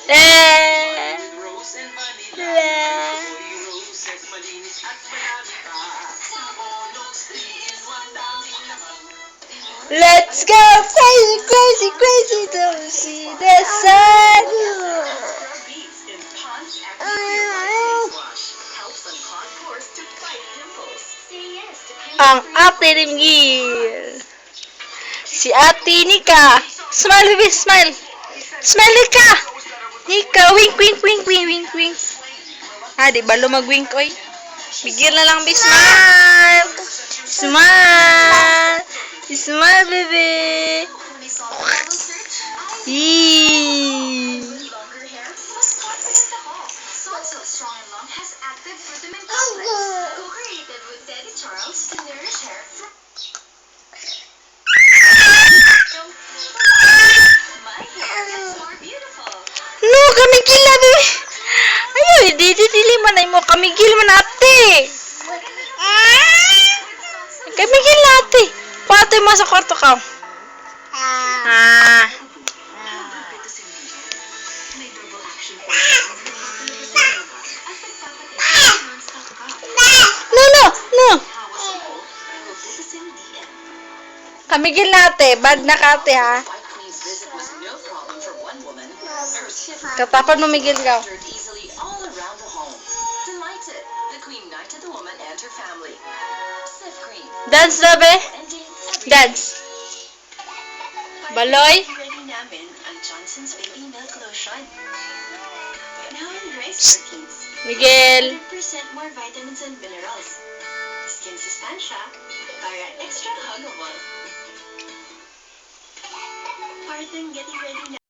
Eh. Let's go crazy, crazy, crazy to see the sun. Ang ate ni Miguel. Si ate Nika. Smile, baby, smile. Smile, Nika. Nika, wink, wink, wink, wink, wink, wink. Ah, di ba lumag-wink, oy? Bigyan na lang, baby, smile. Smile. Smile, baby. Yee. No, kamigil na, baby. Ayaw, dili man mo. Kamigil man ate. Kamigil na ate. Patoy mo sa kwarto ka. Ah. No. Kamigil na ate. Bad na ka ate, ha. Katapad mo migil ka. Dance na be. Dance. Baloy. Miguel. 100% more vitamins and minerals. Skin sustansya para extra huggable. Parteng getting ready now.